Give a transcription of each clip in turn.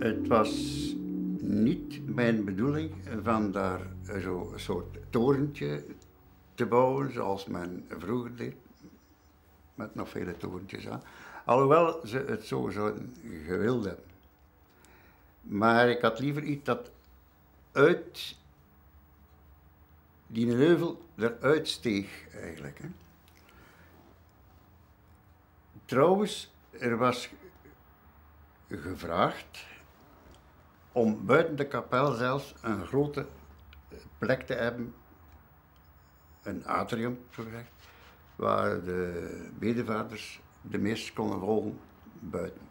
Het was niet mijn bedoeling van daar zo'n soort torentje te bouwen, zoals men vroeger deed, met nog vele torentjes aan. Alhoewel ze het zo zouden gewild hebben. Maar ik had liever iets dat uit die heuvel eruit steeg, eigenlijk. Hè. Trouwens, er was gevraagd om buiten de kapel zelfs een grote plek te hebben, een atrium, zo gezegd, waar de bedevaarders de mis konden volgen buiten.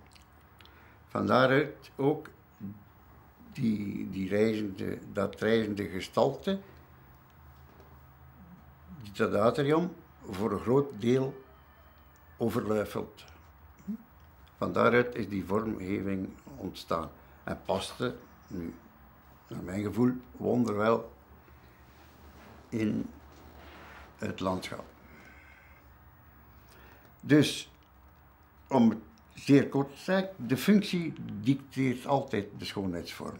Van daaruit ook dat reizende gestalte, dat atrium voor een groot deel overluifelt. Van daaruit is die vormgeving ontstaan en paste nu, naar mijn gevoel, wonderwel in het landschap. Dus, om het zeer kort te zeggen, de functie dicteert altijd de schoonheidsvorm.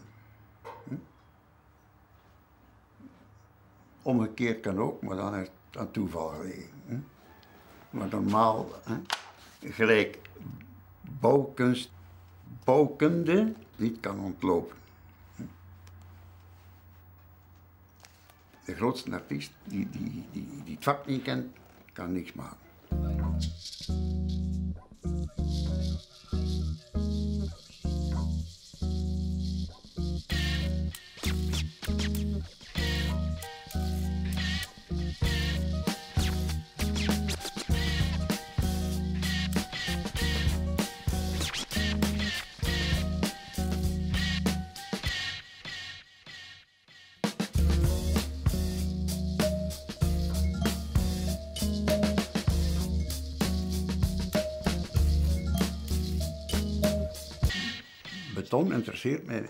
Omgekeerd kan ook, maar dan is het aan toeval gelegen. Maar normaal, gelijk bouwkunst, bouwkunde niet kan ontlopen. De grootste artiest die het vak niet kent, kan niks maken. Beton interesseert mij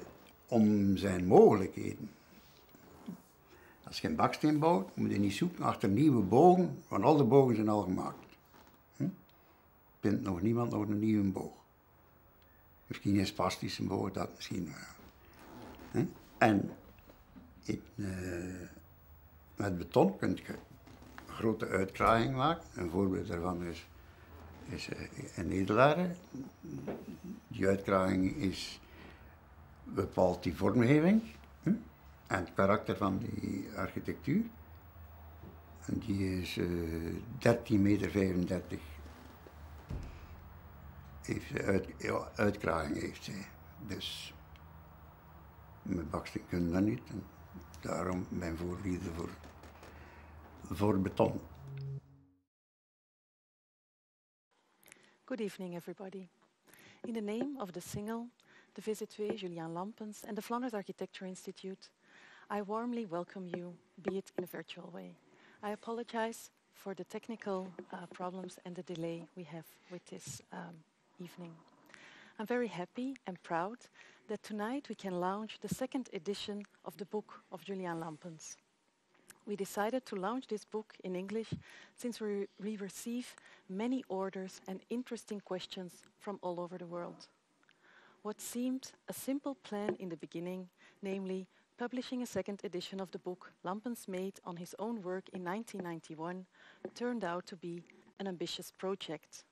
om zijn mogelijkheden. Als je een baksteen bouwt, moet je niet zoeken achter nieuwe bogen, want al de bogen zijn al gemaakt. Vindt nog niemand nog een nieuwe boog. Misschien een spastische boog, dat misschien wel. En met beton kun je een grote uitkraging maken. Een voorbeeld daarvan is in Nederlanden. Die uitkraging bepaalt die vormgeving en het karakter van die architectuur. En die is 13,35 meter. Uitkraging heeft zij. Dus met baksteen kunnen dat niet. En daarom mijn voorliefde voor beton. Good evening, everybody. In the name of the single, the Archives Juliaan Lampens and the Flanders Architecture Institute, I warmly welcome you, be it in a virtual way. I apologize for the technical problems and the delay we have with this evening. I'm very happy and proud that tonight we can launch the second edition of the book of Juliaan Lampens. We decided to launch this book in English since we receive many orders and interesting questions from all over the world. What seemed a simple plan in the beginning, namely publishing a second edition of the book Lampens made on his own work in 1991, turned out to be an ambitious project.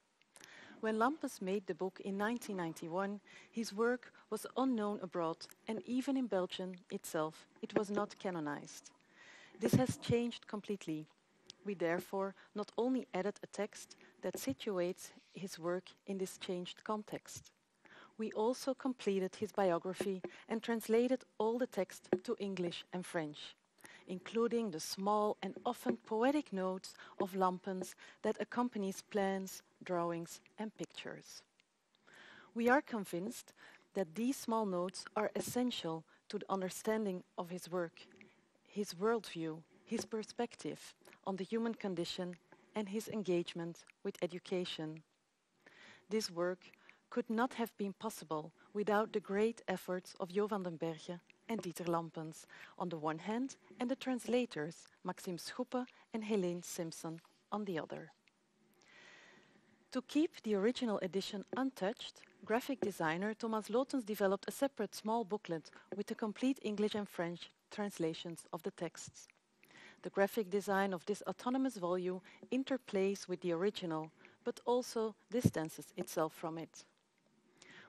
When Lampens made the book in 1991, his work was unknown abroad, and even in Belgium itself, it was not canonized. This has changed completely. We therefore not only added a text that situates his work in this changed context. We also completed his biography and translated all the text to English and French, including the small and often poetic notes of Lampens that accompanies plans, drawings and pictures. We are convinced that these small notes are essential to the understanding of his work, his worldview, his perspective on the human condition and his engagement with education. This work could not have been possible without the great efforts of Jo van den Berge and Dieter Lampens on the one hand and the translators Maxime Schoepe and Helene Simpson on the other. To keep the original edition untouched, graphic designer Thomas Lotens developed a separate small booklet with the complete English and French translations of the texts. The graphic design of this autonomous volume interplays with the original, but also distances itself from it.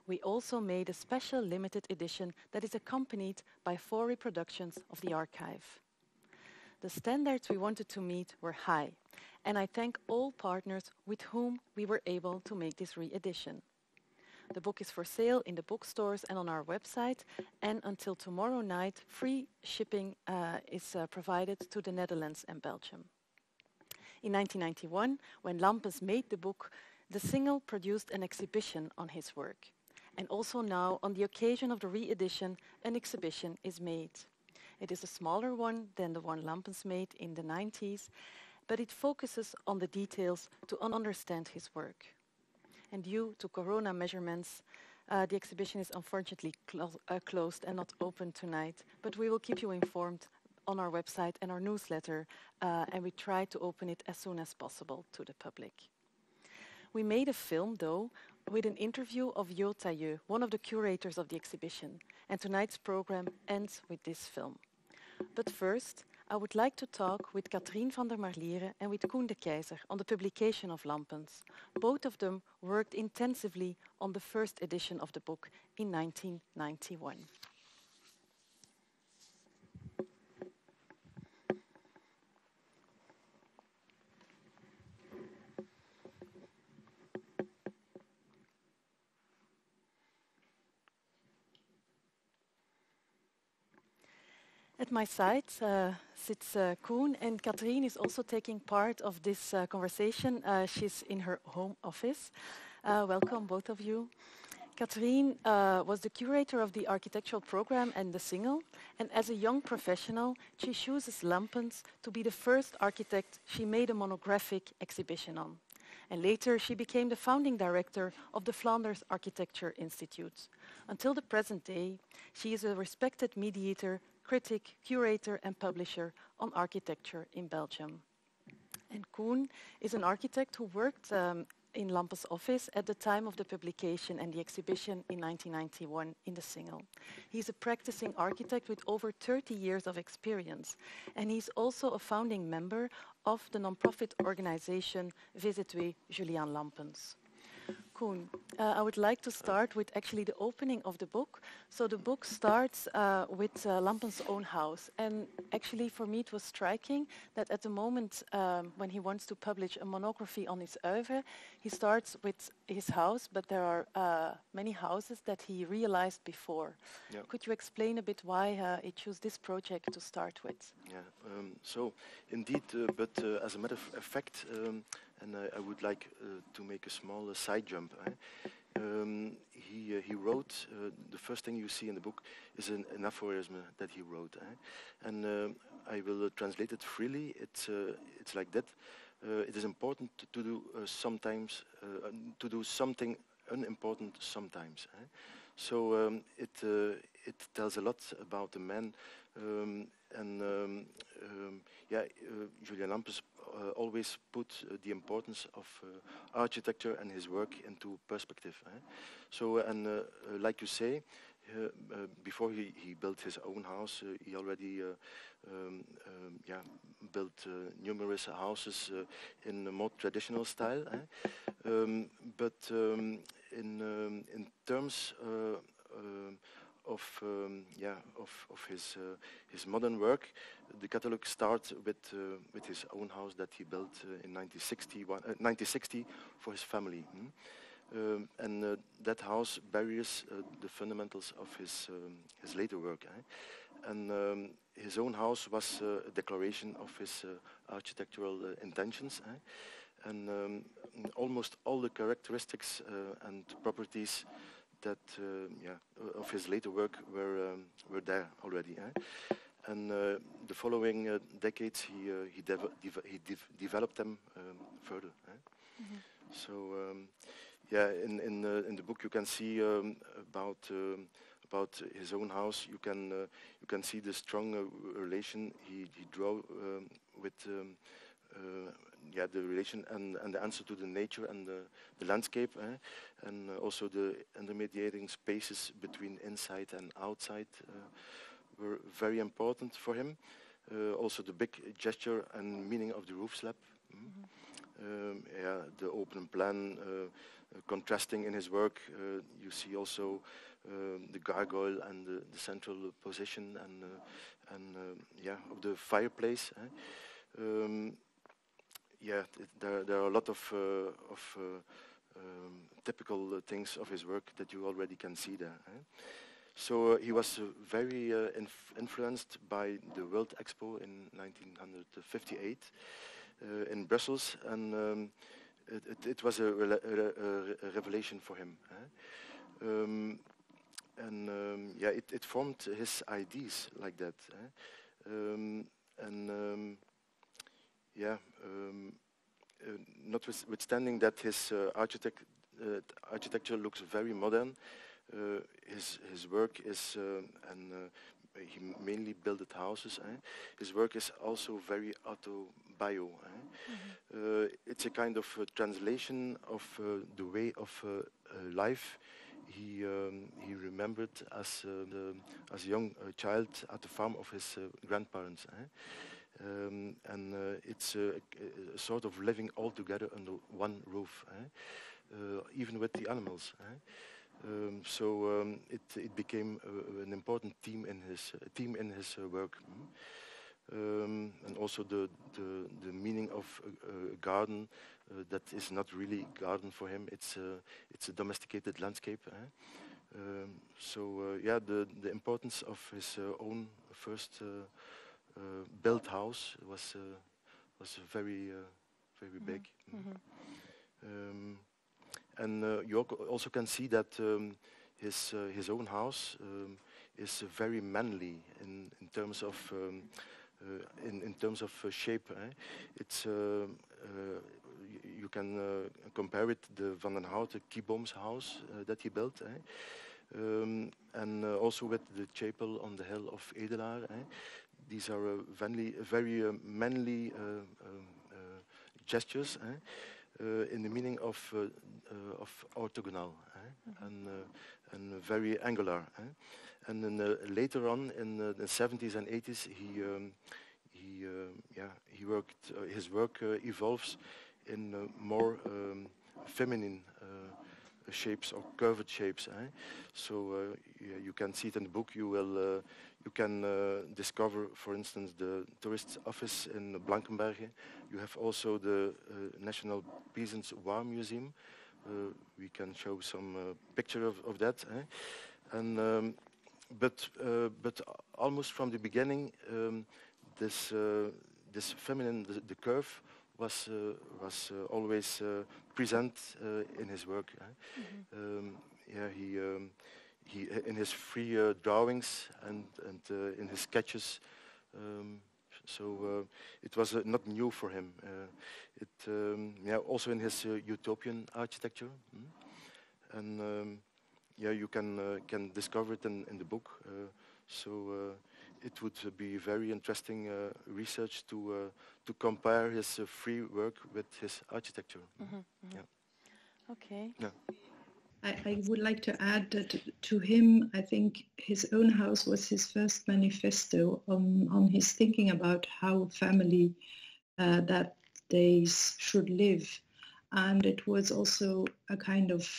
We also made a special limited edition that is accompanied by 4 reproductions of the archive. The standards we wanted to meet were high, and I thank all partners with whom we were able to make this re-edition. The book is for sale in the bookstores and on our website, and until tomorrow night, free shipping is provided to the Netherlands and Belgium. In 1991, when Lampens made the book, the Single produced an exhibition on his work. And also now, on the occasion of the re-edition, an exhibition is made. It is a smaller one than the one Lampens made in the 90s, but it focuses on the details to understand his work. And due to corona measurements, the exhibition is unfortunately closed and not open tonight, but we will keep you informed on our website and our newsletter, and we try to open it as soon as possible to the public. We made a film, though, with an interview of Jo Taillieu, one of the curators of the exhibition, and tonight's program ends with this film. But first, I would like to talk with Katrien van der Marliere and with Koen de Keizer on the publication of Lampens. Both of them worked intensively on the first edition of the book in 1991. At my side sits Koen, and Katrien is also taking part of this conversation. She's in her home office. Welcome, both of you. Katrien was the curator of the architectural program and the Single, and as a young professional, she chooses Lampens to be the first architect she made a monographic exhibition on. And later, she became the founding director of the Flanders Architecture Institute. Until the present day, she is a respected mediator, critic, curator and publisher on architecture in Belgium. And Koen is an architect who worked in Lampens' office at the time of the publication and the exhibition in 1991 in the Single. He's a practicing architect with over 30 years of experience, and he's also a founding member of the non-profit organization Bekijk de Juliaan Lampens. Koen, I would like to start with actually the opening of the book. So the book starts with Lampens' own house. And actually for me it was striking that at the moment when he wants to publish a monography on his oeuvre, he starts with his house, but there are many houses that he realized before. Yep. Could you explain a bit why he chose this project to start with? Yeah, so indeed, but as a matter of fact, and I would like to make a small side jump. He wrote, the first thing you see in the book is an aphorism that he wrote. And I will translate it freely. It's like that. It is important to do sometimes, to do something unimportant sometimes. So it tells a lot about the man. Juliaan Lampens always put the importance of architecture and his work into perspective. So, like you say, before he built his own house, he already built numerous houses in a more traditional style. But in terms of his modern work, the catalogue starts with his own house that he built in 1960 for his family. And that house buries the fundamentals of his later work. And his own house was a declaration of his architectural intentions. And almost all the characteristics and properties that of his later work were there already. And the following decades he developed them further. Mm-hmm. So in the book you can see about his own house. You can see the strong relation he drew with yeah, the relation and the answer to the nature and the landscape, and also the intermediating spaces between inside and outside were very important for him. Also the big gesture and meaning of the roof slab. Yeah, the open plan contrasting in his work. You see also the gargoyle and the central position and yeah, of the fireplace. Yeah, there are a lot of typical things of his work that you already can see there. So he was very influenced by the World Expo in 1958 in Brussels, and it was a revelation for him. And yeah, it formed his ideas like that. Yeah, notwithstanding that his architecture looks very modern, his work is, he mainly built houses. His work is also very autobio. It's a kind of translation of the way of life he remembered as a young child at the farm of his grandparents. And it's a sort of living all together under one roof, even with the animals. So it became an important theme in his work. And also the meaning of a garden that is not really garden for him. It's a domesticated landscape. So yeah, the importance of his own first built house was very big. And you also can see that his own house is very manly in terms of in terms of shape. It's you can compare it the Van den Houten Kieboom's house that he built, and also with the chapel on the hill of Edelaar. These are very manly gestures in the meaning of orthogonal and very angular. And then later on in the 70s and 80s, he worked. His work evolves in more feminine shapes or curved shapes. So yeah, you can see it in the book. You can discover, for instance, the tourist office in Blankenberge. You have also the National Peasants' War Museum. We can show some picture of that. And but almost from the beginning, this feminine, the curve was always present in his work. Yeah, he in his free drawings and in his sketches. So it was not new for him. Yeah, also in his utopian architecture, and yeah, you can discover it in the book. So it would be very interesting research to compare his free work with his architecture. Yeah. Okay. Yeah. I would like to add that to him, I think his own house was his first manifesto on his thinking about how family that days should live. And it was also a kind of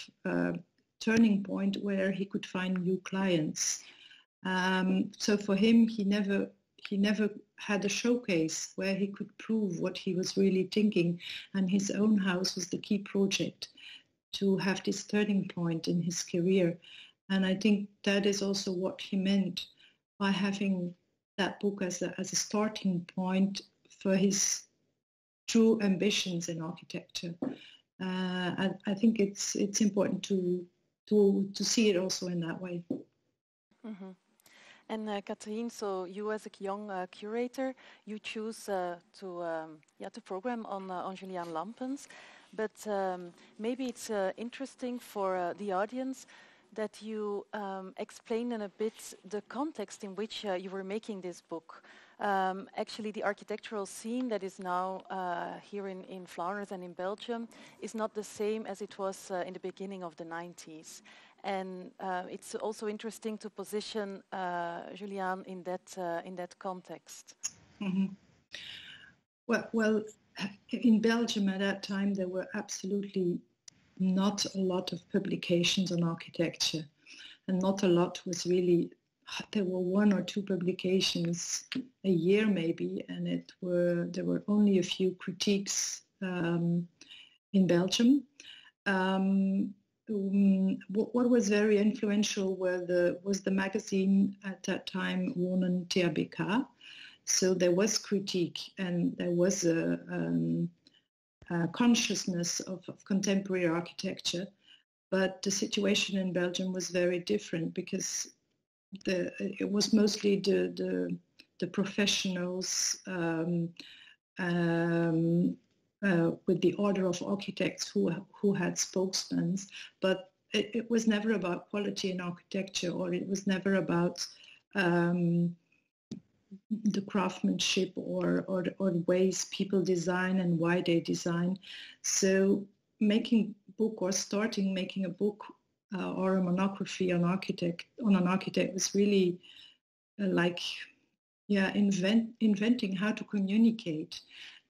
turning point where he could find new clients. So for him, he never had a showcase where he could prove what he was really thinking, and his own house was the key project to have this turning point in his career. And I think that is also what he meant by having that book as a starting point for his true ambitions in architecture. I think it's important to see it also in that way. And Catherine, so you as a young curator, you choose to program on Juliaan Lampens, but maybe it's interesting for the audience that you explain in a bit the context in which you were making this book. Actually, the architectural scene that is now here in Flanders and in Belgium is not the same as it was in the beginning of the 90s. And it's also interesting to position Juliaan in that context. Mm-hmm. Well, in Belgium at that time, there were absolutely not a lot of publications on architecture, and not a lot was really. There were one or two publications a year maybe, and there were only a few critiques in Belgium. What was very influential was the magazine at that time, Wonen THBK. So there was critique, and there was a consciousness of contemporary architecture, but the situation in Belgium was very different because it was mostly the professionals with the order of architects who had spokesmen, but it was never about quality in architecture, or it was never about the craftsmanship or ways people design and why they design. So starting making a book or a monography on an architect was really inventing how to communicate.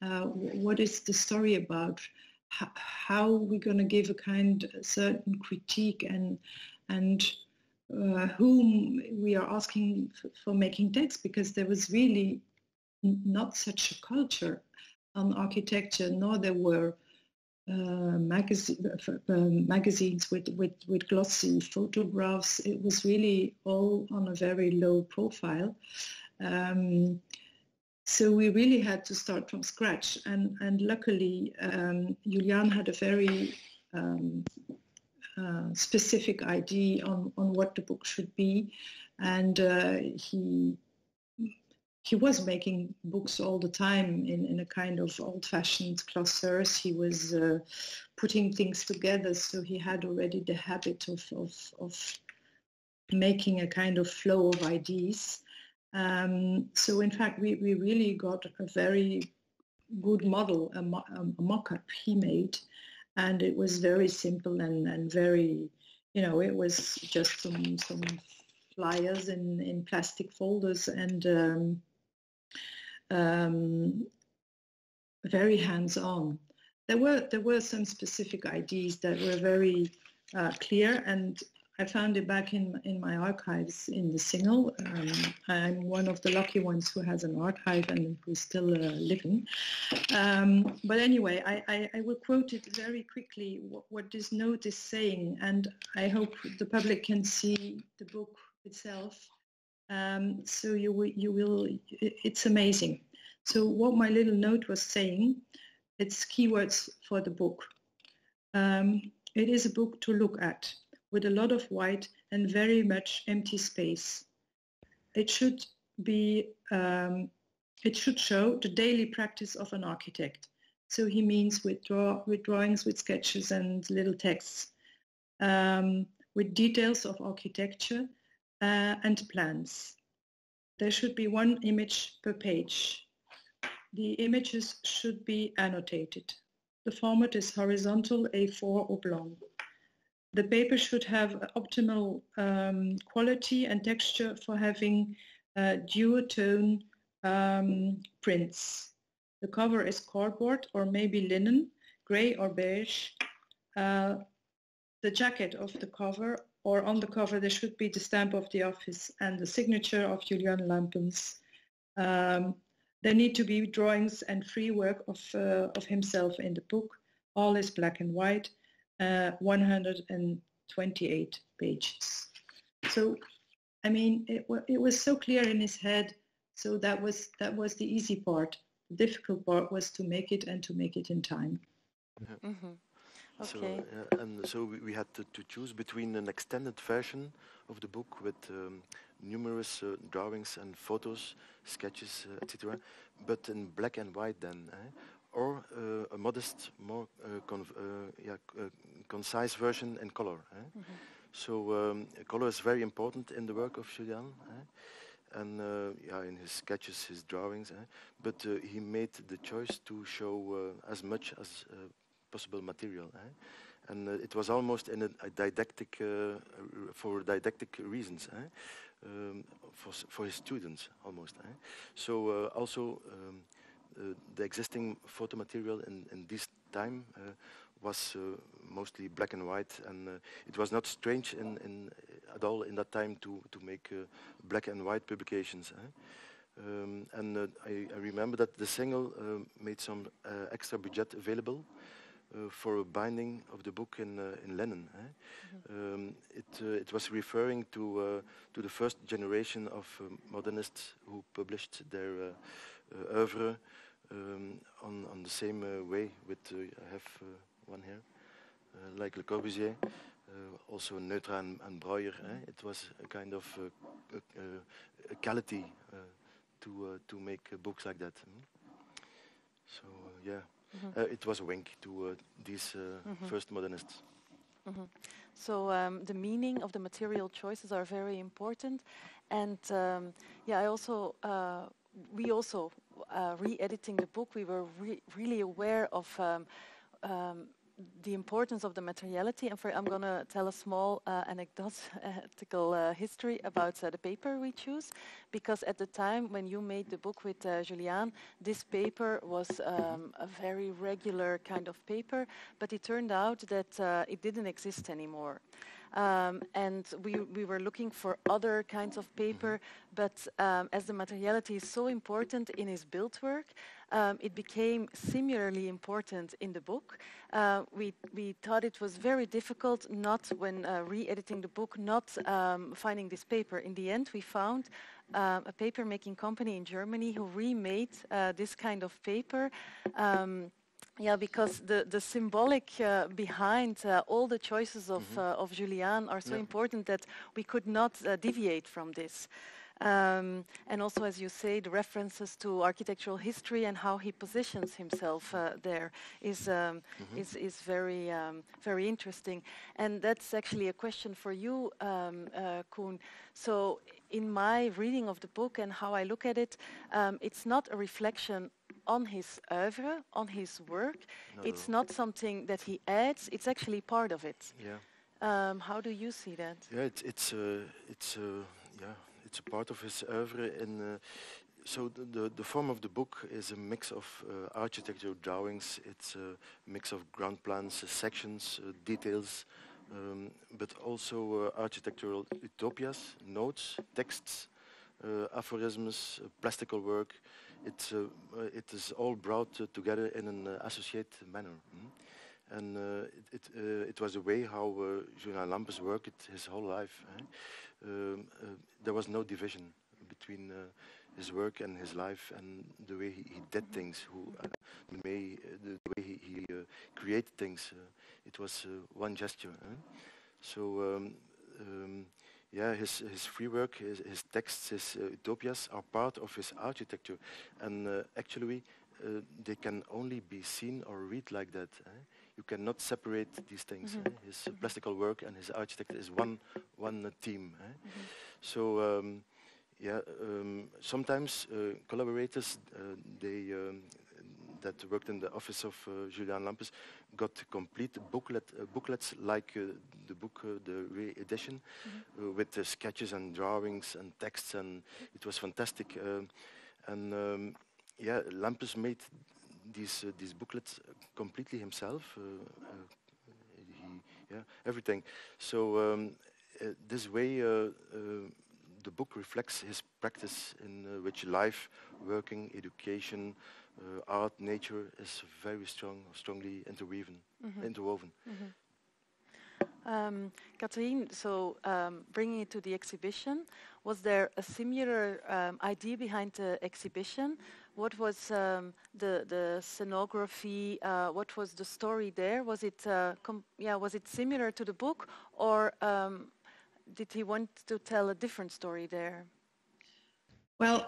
What is the story about? How we're going to give a certain critique and whom we are asking for making text, because there was really not such a culture on architecture, nor there were magazines with glossy photographs. It was really all on a very low profile. So we really had to start from scratch, and luckily Juliaan had a very specific idea on what the book should be, and he was making books all the time in a kind of old-fashioned classeurs. He was putting things together, so he had already the habit of making a kind of flow of ideas. So in fact, we really got a very good model, a mock-up he made, and it was very simple and very, it was just some flyers in plastic folders and very hands-on. There were some specific ideas that were very clear, and I found it back in my archives in the Single. I'm one of the lucky ones who has an archive and who's still living. But anyway, I will quote it very quickly, what this note is saying, and I hope the public can see the book itself. So you will, it's amazing. So what my little note was saying, it's keywords for the book. It is a book to look at, with a lot of white and very much empty space. It should show the daily practice of an architect. So he means with drawings, with sketches and little texts, with details of architecture and plans. There should be one image per page. The images should be annotated. The format is horizontal A4 oblong. The paper should have optimal quality and texture for having duotone prints. The cover is cardboard or maybe linen, grey or beige. The jacket of the cover, or on the cover, there should be the stamp of the office and the signature of Juliaan Lampens. There need to be drawings and free work of himself in the book. All is black and white. 128 pages. So, I mean, it was so clear in his head. So that was the easy part. The difficult part was to make it and to make it in time. Yeah. Mm-hmm. Okay. So we had to choose between an extended version of the book with numerous drawings and photos, sketches, etc., but in black and white then. Or a modest, more concise version in color. Mm-hmm. So color is very important in the work of Juliaan. and yeah, in his sketches, his drawings, but he made the choice to show as much as possible material, and it was almost in a didactic, for didactic reasons, for his students almost. So also the existing photo material in this time was mostly black and white, and it was not strange at all in that time to make black and white publications. And I remember that the single made some extra budget available for a binding of the book in linen. It was referring to the first generation of modernists who published their oeuvre on the same way. I have one here, like Le Corbusier, also Neutra and Breuer. It was a kind of a quality to make books like that. So yeah. It was a wink to these first modernists. So the meaning of the material choices are very important, and yeah, we also re-editing the book, we were really aware of the importance of the materiality. And I'm going to tell a small anecdotal history about the paper we choose, because at the time when you made the book with Juliaan, this paper was a very regular kind of paper, but it turned out that it didn't exist anymore. And we were looking for other kinds of paper, but as the materiality is so important in his build work, it became similarly important in the book. We thought it was very difficult, not when re-editing the book, not finding this paper. In the end, we found a paper-making company in Germany who remade this kind of paper. Yeah, because the symbolic behind all the choices of Juliaan are so important that we could not deviate from this. And also, as you say, the references to architectural history and how he positions himself there is very very interesting. And that's actually a question for you, Koen. So, in my reading of the book and how I look at it, it's not a reflection on his oeuvre, on his work. It's not something that he adds. It's actually part of it. Yeah. How do you see that? Yeah, it's a part of his oeuvre. And so the form of the book is a mix of architectural drawings. It's a mix of ground plans, sections, details, but also architectural utopias, notes, texts, aphorisms, plastical work. It is all brought together in an associated manner. And it was a way how Juliaan Lampens worked his whole life. There was no division between his work and his life and the way he did things, the way he created things. It was one gesture. So yeah, his free work, his texts, his utopias are part of his architecture, and actually they can only be seen or read like that. You cannot separate these things. His plastical work and his architecture is one team. So yeah, sometimes collaborators that worked in the office of Juliaan Lampens got complete booklets like the book, the re-edition, with sketches and drawings and texts, and it was fantastic. Yeah, Lampens made these booklets completely himself. Everything. So this way, the book reflects his practice in which life, working, education, art, nature is very strongly interwoven. Catherine, so bringing it to the exhibition, was there a similar idea behind the exhibition? What was the scenography? What was the story there? Was it was it similar to the book, or did he want to tell a different story there? Well,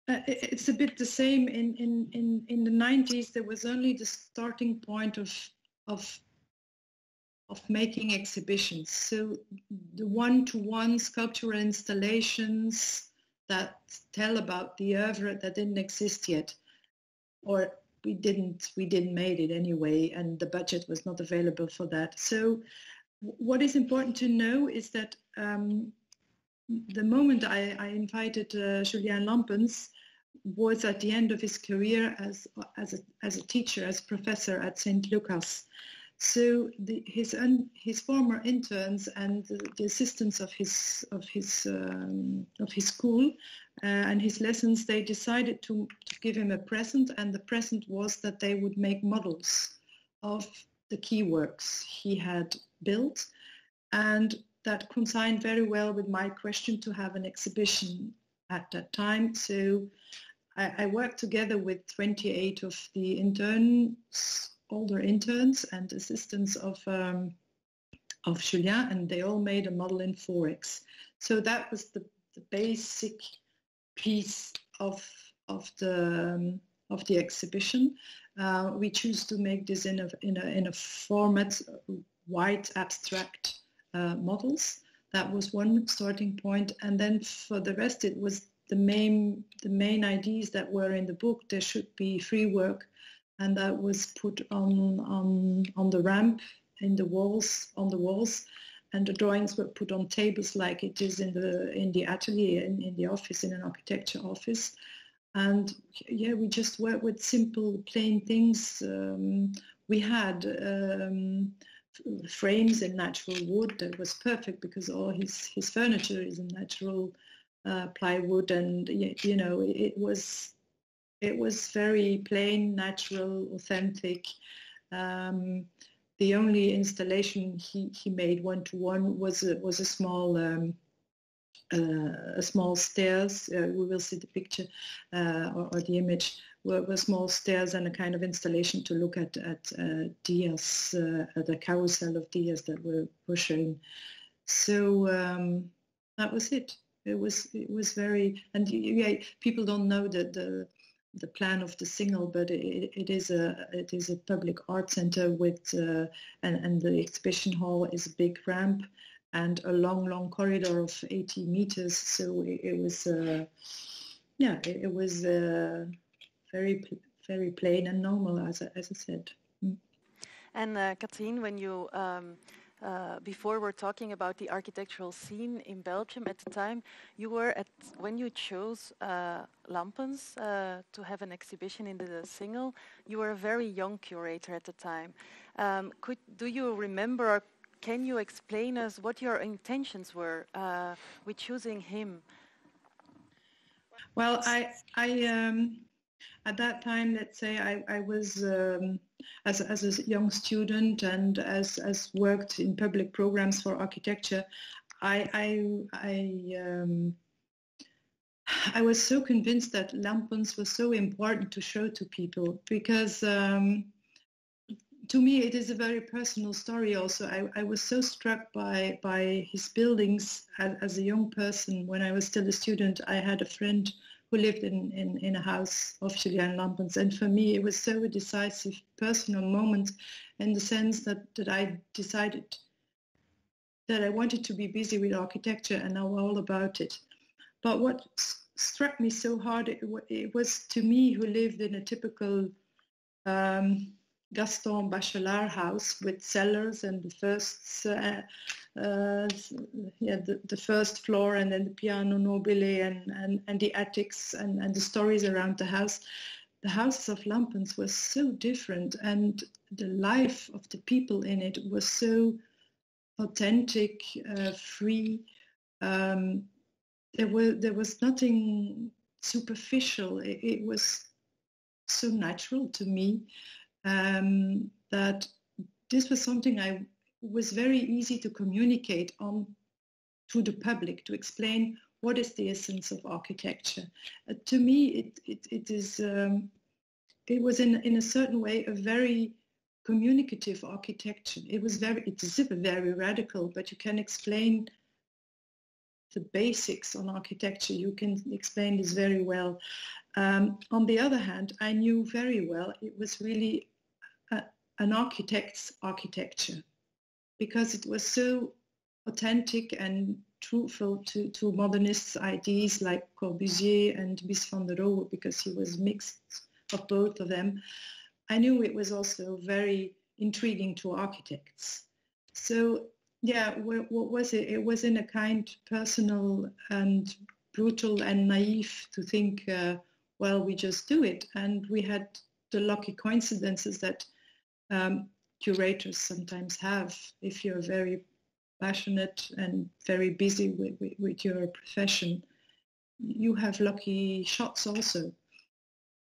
it's a bit the same. In the 90s, there was only the starting point of making exhibitions. So the one-to-one sculptural installations that tell about the oeuvre that didn't exist yet, or we didn't made it anyway, and the budget was not available for that. So what is important to know is that the moment I invited Juliaan Lampens was at the end of his career as a teacher, as a professor at St. Lucas. So his former interns and the assistants of his school and his lessons, they decided to give him a present, and the present was that they would make models of the key works he had built, and that coincided very well with my question to have an exhibition at that time. So I worked together with 28 of the interns, older interns and assistants of Juliaan, and they all made a model in 4X. So that was the basic piece of the exhibition. We choose to make this in a format, white abstract models. That was one starting point, and then for the rest, it was the main ideas that were in the book. There should be free work, and that was put on the ramp on the walls, and the drawings were put on tables like it is in the atelier, in the office, in an architecture office. And yeah, we just worked with simple, plain things. We had frames in natural wood. That was perfect because all his furniture is in natural plywood, and you know, it was very plain, natural, authentic. The only installation he made one-to-one was a small stairs. We will see the picture or the image. Were small stairs and a kind of installation to look at dias, the carousel of dias that were shown. So that was it. It was very, and yeah, people don't know that the plan of the single, but it is a public art center with and the exhibition hall is a big ramp and a long corridor of 80 meters. So it was it was very plain and normal, as I said. And Katrien, when you before we're talking about the architectural scene in Belgium at the time, when you chose Lampens to have an exhibition in the single, you were a very young curator at the time. Do you remember, or can you explain us what your intentions were with choosing him? Well, I at that time, let's say I was as a young student and as worked in public programs for architecture. I was so convinced that Lampens was so important to show to people because to me it is a very personal story. Also, I was so struck by his buildings as a young person. When I was still a student, I had a friend who lived in a house of Juliaan Lampens, and for me it was so a decisive personal moment in the sense that I decided that I wanted to be busy with architecture and know all about it. But what struck me so hard, it was to me, who lived in a typical Gaston Bachelard house with cellars and the first floor, and then the piano nobile and the attics and the stories around the house. The houses of Lampens were so different, and the life of the people in it was so authentic, free. There was nothing superficial. It was so natural to me that this was something I was very easy to communicate on to the public, to explain what is the essence of architecture. To me, it was in a certain way a very communicative architecture. It is very radical, but you can explain the basics on architecture. You can explain this very well. On the other hand, I knew very well it was really an architect's architecture, because it was so authentic and truthful to modernist ideas like Corbusier and Mies van der Rohe, because he was mixed of both of them, I knew it was also very intriguing to architects. So yeah, what was it? It was in a kind personal and brutal and naive to think, well, we just do it. And we had the lucky coincidences that curators sometimes have. If you're very passionate and very busy with your profession, you have lucky shots also.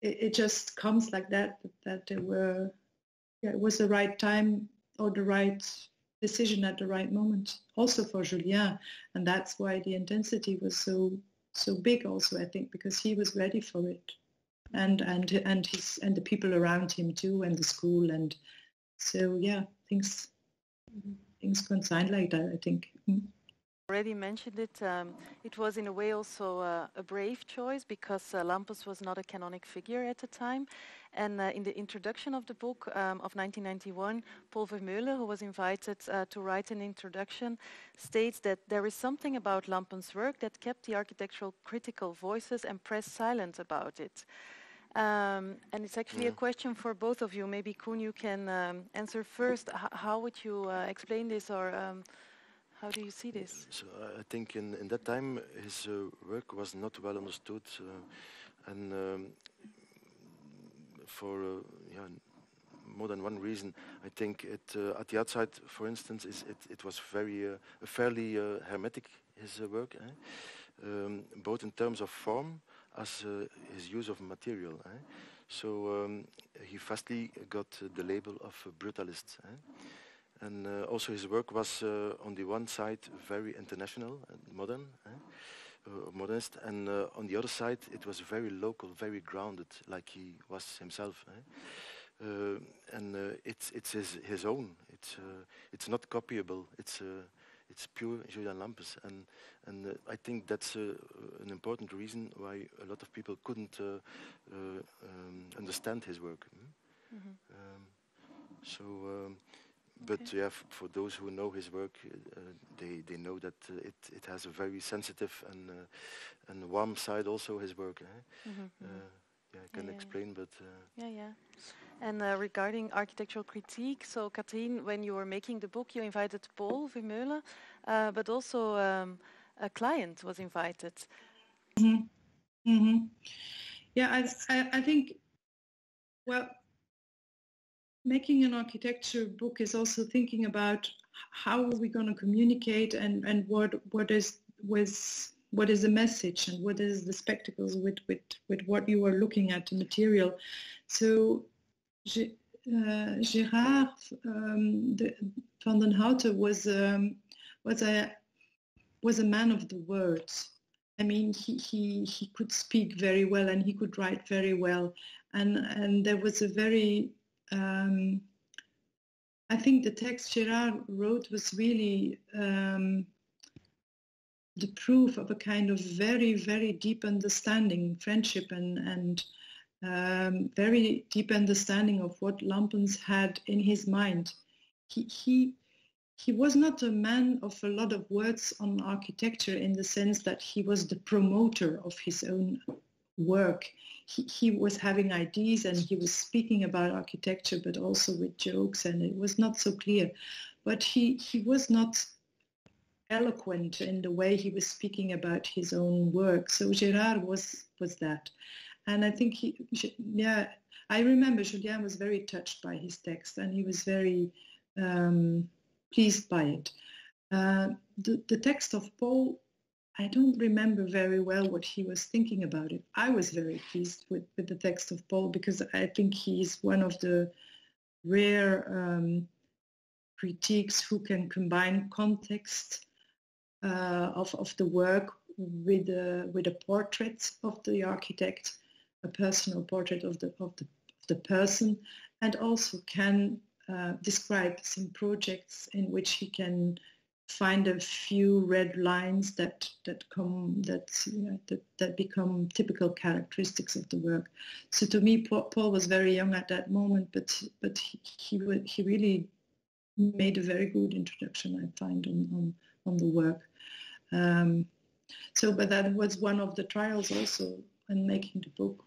It just comes like that there were, it was the right time or the right decision at the right moment, also for Juliaan, and that's why the intensity was so big also, I think, because he was ready for it, and the people around him too, and the school, and so yeah, things coincide like that, I think. Already mentioned it. It was in a way also a brave choice, because Lampens was not a canonic figure at the time. And in the introduction of the book of 1991, Paul Vermeulen, who was invited to write an introduction, states that there is something about Lampens' work that kept the architectural critical voices and press silent about it. And it's actually a question for both of you. Maybe Koen, you can answer first. How would you explain this, or how do you see this? So I think in that time his work was not well understood, and for more than one reason. I think it at the outside, for instance, it was fairly hermetic, his work, both in terms of form as his use of material. So he fastly got the label of brutalist. And also his work was, on the one side, very international and modern, modernist, and on the other side, it was very local, very grounded, like he was himself. And it's his own. It's not copyable. It's pure Juliaan Lampens, and I think that's an important reason why a lot of people couldn't understand his work. But yeah, for those who know his work, they know that it has a very sensitive and warm side also, his work. Yeah, I can explain, but... Yeah. And regarding architectural critique, so Katrien, when you were making the book, you invited Paul Vermeulen, but also a client was invited. Yeah, I think, well, making an architecture book is also thinking about how are we going to communicate, and what is the message, and what is the spectacles with what you are looking at, the material. So Gerard van den Houten was a man of the words. I mean, he could speak very well, and he could write very well, and there was a very I think the text Gerard wrote was really the proof of a kind of very, very deep understanding, friendship, and very deep understanding of what Lampens had in his mind. He was not a man of a lot of words on architecture, in the sense that he was the promoter of his own work. He was having ideas, and he was speaking about architecture, but also with jokes, and it was not so clear. But he was not eloquent in the way he was speaking about his own work. So Gerard was that. And I think I remember Juliaan was very touched by his text, and he was very pleased by it. The text of Paul, I don't remember very well what he was thinking about it. I was very pleased with the text of Paul, because I think he's one of the rare critiques who can combine context of the work with a portrait of the architect, a personal portrait of the person, and also can describe some projects in which he can find a few red lines that become typical characteristics of the work. So to me, Paul was very young at that moment, but he really made a very good introduction, I find, on the work. But that was one of the trials also in making the book.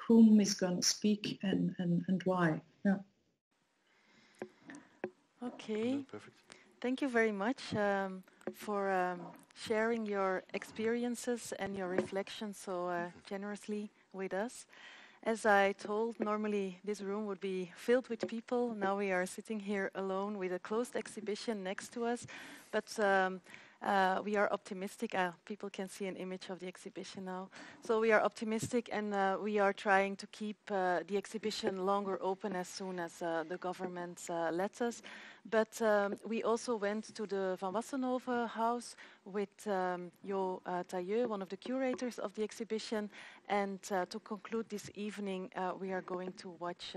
Whom is going to speak and why? Yeah. Okay. Perfect. Thank you very much for sharing your experiences and your reflections so generously with us. As I told, normally this room would be filled with people. Now we are sitting here alone with a closed exhibition next to us. But we are optimistic. People can see an image of the exhibition now. So we are optimistic and we are trying to keep the exhibition longer open as soon as the government lets us. But we also went to the Wassenhove house with Jo Taillieu, one of the curators of the exhibition. And to conclude this evening, we are going to watch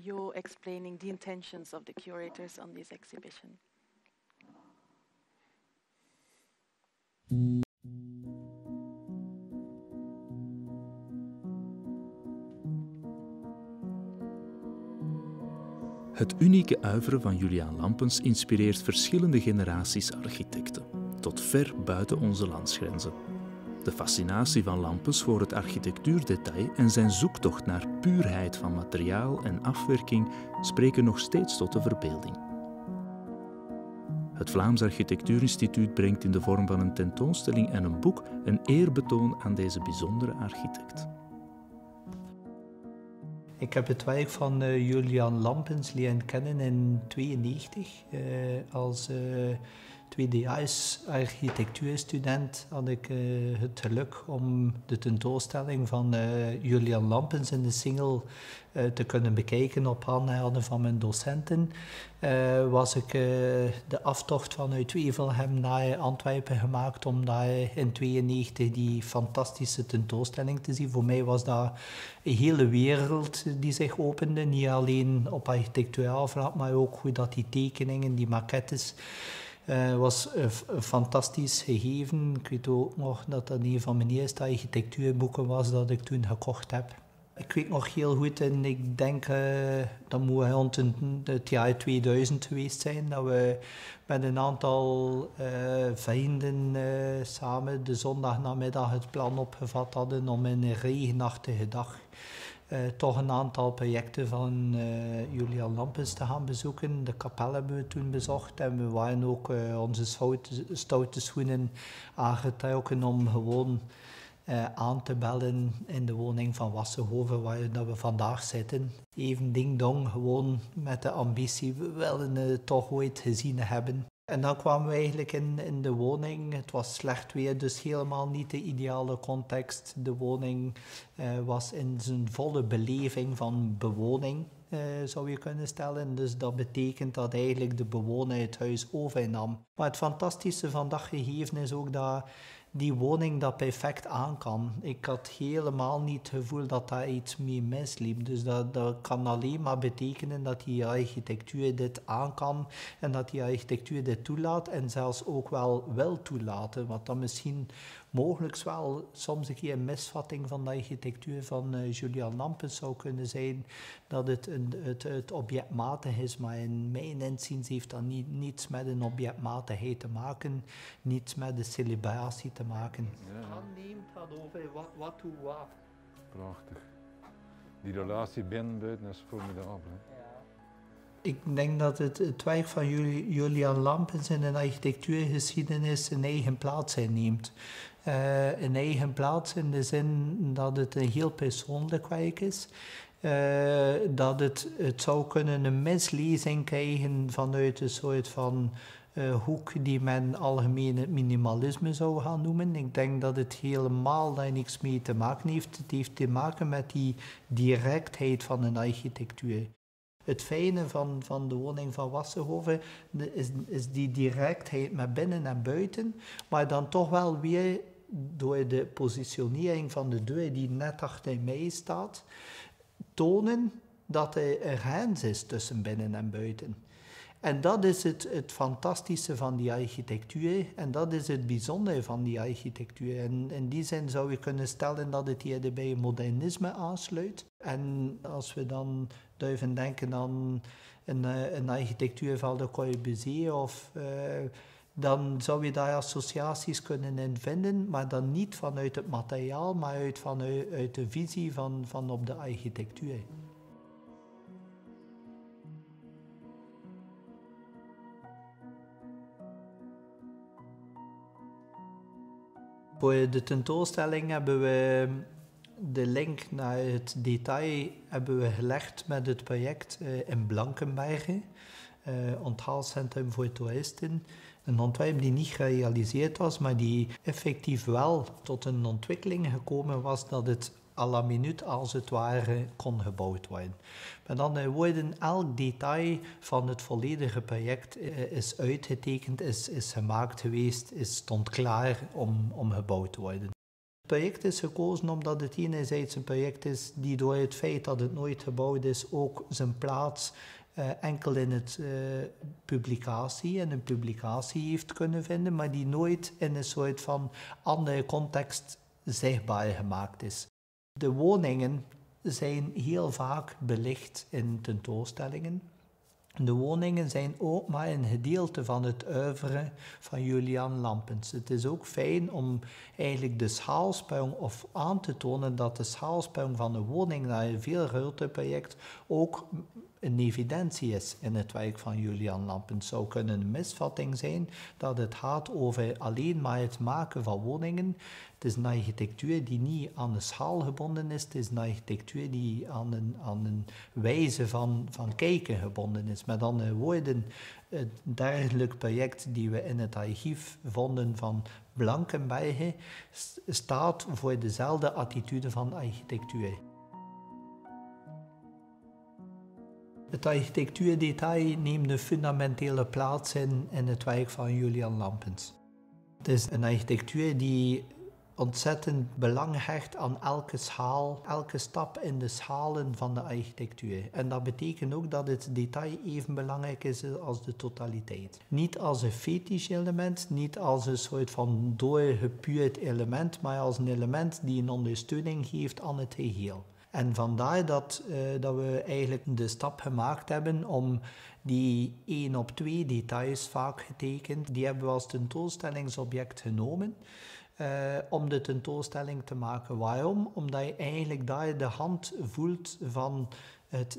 Jo explaining the intentions of the curators on this exhibition. Het unieke uiveren van Juliaan Lampens inspireert verschillende generaties architecten, tot ver buiten onze landsgrenzen. De fascinatie van Lampens voor het architectuurdetail en zijn zoektocht naar puurheid van materiaal en afwerking spreken nog steeds tot de verbeelding. Het Vlaams Architectuurinstituut brengt in de vorm van een tentoonstelling en een boek een eerbetoon aan deze bijzondere architect. Ik heb het werk van Juliaan Lampens leren kennen in 1992. Als tweedejaars architectuurstudent had ik het geluk om de tentoonstelling van Juliaan Lampens in de Singel te kunnen bekijken op aanraden van mijn docenten. Was ik de aftocht vanuit Wevelgem naar Antwerpen gemaakt om daar in 1992 die fantastische tentoonstelling te zien. Voor mij was dat een hele wereld die zich opende, niet alleen op architecturaal vlak, maar ook hoe dat die tekeningen, die maquettes, was een fantastisch gegeven. Ik weet ook nog dat dat een van mijn eerste architectuurboeken was dat ik toen gekocht heb. Ik weet nog heel goed, en ik denk dat moet rond het jaar 2000 geweest zijn, dat we met een aantal vrienden samen de zondagnamiddag het plan opgevat hadden om in een regenachtige dag toch een aantal projecten van Juliaan Lampens te gaan bezoeken. De kapel hebben we toen bezocht en we waren ook onze stoute schoenen aangetrokken om gewoon aan te bellen in de woning van Wassenhove, waar dat we vandaag zitten. Even ding-dong, gewoon met de ambitie, we willen het toch ooit gezien hebben. En dan kwamen we eigenlijk in de woning. Het was slecht weer, dus helemaal niet de ideale context. De woning was in zijn volle beleving van bewoning, zou je kunnen stellen. Dus dat betekent dat eigenlijk de bewoner het huis overnam. Maar het fantastische van dat gegeven is ook dat die woning dat perfect aan kan. Ik had helemaal niet het gevoel dat daar iets mee misliep. Dus dat kan alleen maar betekenen dat die architectuur dit aan kan en dat die architectuur dit toelaat en zelfs ook wel wil toelaten. Wat dan misschien mogelijk wel soms een keer een misvatting van de architectuur van Juliaan Lampens zou kunnen zijn, dat het objectmatig is, maar in mijn inziens heeft dat niets met een objectmatigheid te maken, niets met de celebratie te maken. Aanneemt gaat over wat toe wat. Prachtig. Die relatie binnen-buiten is formidabel. Hè? Ik denk dat het werk van Juliaan Lampens in een architectuurgeschiedenis een eigen plaats inneemt. Een eigen plaats in de zin dat het een heel persoonlijk werk is. Dat het zou kunnen een mislezing krijgen vanuit een soort van hoek die men algemeen het minimalisme zou gaan noemen. Ik denk dat het helemaal daar niks mee te maken heeft. Het heeft te maken met die directheid van een architectuur. Het fijne van de woning van Wassenhove is die directheid met binnen en buiten, maar dan toch wel weer door de positionering van de deur die net achter mij staat, tonen dat er een grens is tussen binnen en buiten. En dat is het fantastische van die architectuur en dat is het bijzondere van die architectuur. En in die zin zou je kunnen stellen dat het eerder bij het modernisme aansluit. En als we dan durven denken aan een architectuur van Le Corbusier of dan zou je daar associaties kunnen in vinden, maar dan niet vanuit het materiaal, maar uit de visie van op de architectuur. Voor de tentoonstelling hebben we de link naar het detail hebben we gelegd met het project in Blankenberge, onthaalcentrum voor toeristen. Een ontwerp die niet gerealiseerd was, maar die effectief wel tot een ontwikkeling gekomen was dat het à la minuut als het ware kon gebouwd worden. Met andere woorden, elk detail van het volledige project is uitgetekend, is gemaakt geweest, stond klaar om gebouwd te worden. Het project is gekozen omdat het enerzijds een project is die door het feit dat het nooit gebouwd is ook zijn plaats enkel in een publicatie heeft kunnen vinden, maar die nooit in een soort van andere context zichtbaar gemaakt is. De woningen zijn heel vaak belicht in tentoonstellingen. De woningen zijn ook maar een gedeelte van het oeuvre van Juliaan Lampens. Het is ook fijn om eigenlijk de schaalsprong of aan te tonen dat de schaalsprong van een woning naar een veel groter project ook een evidentie is in het werk van Juliaan Lampens. Het zou kunnen een misvatting zijn dat het gaat over alleen maar het maken van woningen. Het is een architectuur die niet aan de schaal gebonden is. Het is een architectuur die aan een wijze van kijken gebonden is. Met andere woorden, het dergelijk project die we in het archief vonden van Blankenberge staat voor dezelfde attitude van architectuur. Het architectuurdetail neemt een fundamentele plaats in het werk van Juliaan Lampens. Het is een architectuur die ontzettend belang hecht aan elke schaal, elke stap in de schalen van de architectuur. En dat betekent ook dat het detail even belangrijk is als de totaliteit. Niet als een fetish-element, niet als een soort van doorgepuurd element, maar als een element die een ondersteuning geeft aan het geheel. En vandaar dat we eigenlijk de stap gemaakt hebben om die 1-op-2 details vaak getekend, die hebben we als tentoonstellingsobject genomen om de tentoonstelling te maken. Waarom? Omdat je eigenlijk daar de hand voelt van het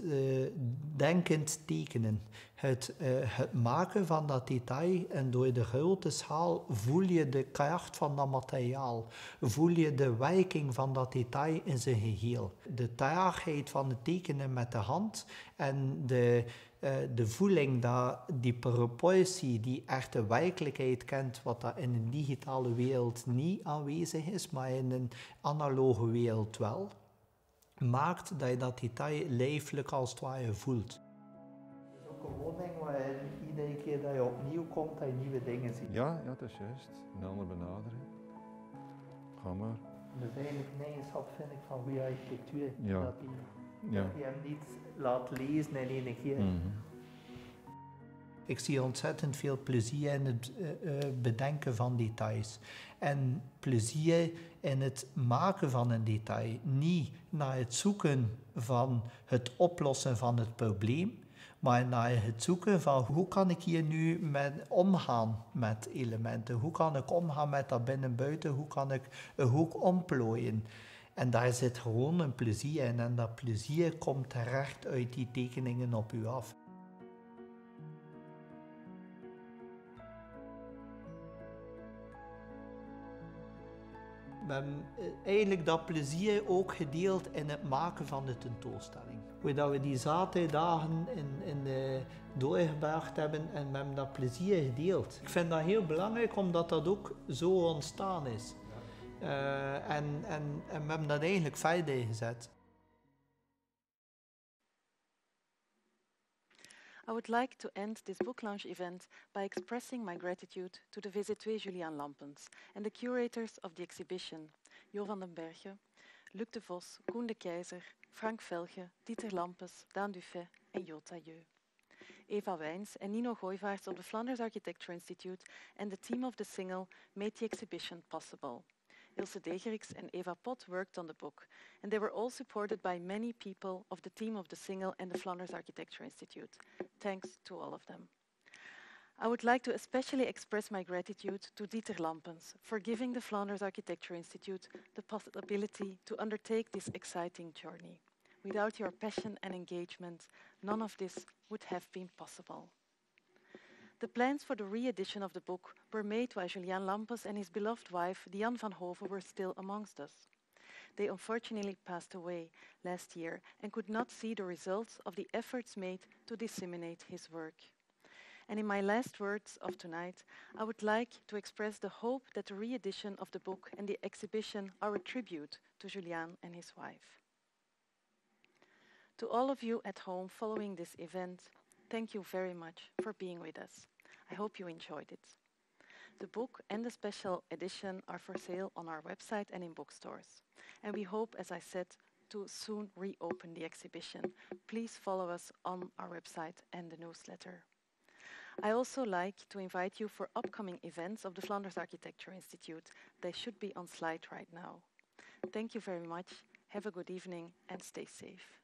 denkend tekenen. Het maken van dat detail en door de grote schaal voel je de kracht van dat materiaal. Voel je de werking van dat detail in zijn geheel. De traagheid van het tekenen met de hand en de voeling dat die proportie, die echte werkelijkheid kent, wat dat in een digitale wereld niet aanwezig is, maar in een analoge wereld wel, maakt dat je dat detail lijfelijk als het ware voelt. Het is ook een woning waarin iedere keer dat je opnieuw komt, dat je nieuwe dingen ziet. Ja, dat is juist. Een andere benadering. Ga maar. Dat is eigenlijk een eigenschap, vind ik, van goede architectuur. Ja. Dat je hem niet laat lezen in één keer. Mm-hmm. Ik zie ontzettend veel plezier in het bedenken van details. En plezier in het maken van een detail. Niet naar het zoeken van het oplossen van het probleem, maar naar het zoeken van hoe kan ik hier nu omgaan met elementen. Hoe kan ik omgaan met dat binnen-buiten. Hoe kan ik een hoek omplooien. En daar zit gewoon een plezier in. En dat plezier komt terecht uit die tekeningen op u af. We hebben eigenlijk dat plezier ook gedeeld in het maken van de tentoonstelling. Hoe dat we die zaterdagen doorgebracht hebben en we hebben dat plezier gedeeld. Ik vind dat heel belangrijk omdat dat ook zo ontstaan is. En we hebben dat eigenlijk verder gezet. I would like to end this Booklaunch event by expressing my gratitude to the VZ2 Juliaan Lampens and the curators of the exhibition, Jo van den Berge, Luc de Vos, Koen de Keizer, Frank Velge, Dieter Lampens, Daan Dufay en Jo Taillieu. Eva Wijns and Nino Gooivaerts of the Flanders Architecture Institute and the team of the single made the exhibition possible. Ilse Degeriks and Eva Pot worked on the book, and they were all supported by many people of the team of the single and the Flanders Architecture Institute. Thanks to all of them. I would like to especially express my gratitude to Dieter Lampens for giving the Flanders Architecture Institute the possibility to undertake this exciting journey. Without your passion and engagement, none of this would have been possible. The plans for the re-edition of the book were made while Juliaan Lampens and his beloved wife, Diane van Hove, were still amongst us. They unfortunately passed away last year and could not see the results of the efforts made to disseminate his work. And in my last words of tonight, I would like to express the hope that the re-edition of the book and the exhibition are a tribute to Juliaan and his wife. To all of you at home following this event, thank you very much for being with us. I hope you enjoyed it. The book and the special edition are for sale on our website and in bookstores. And we hope, as I said, to soon reopen the exhibition. Please follow us on our website and the newsletter. I also like to invite you for upcoming events of the Flanders Architecture Institute. They should be on slide right now. Thank you very much. Have a good evening and stay safe.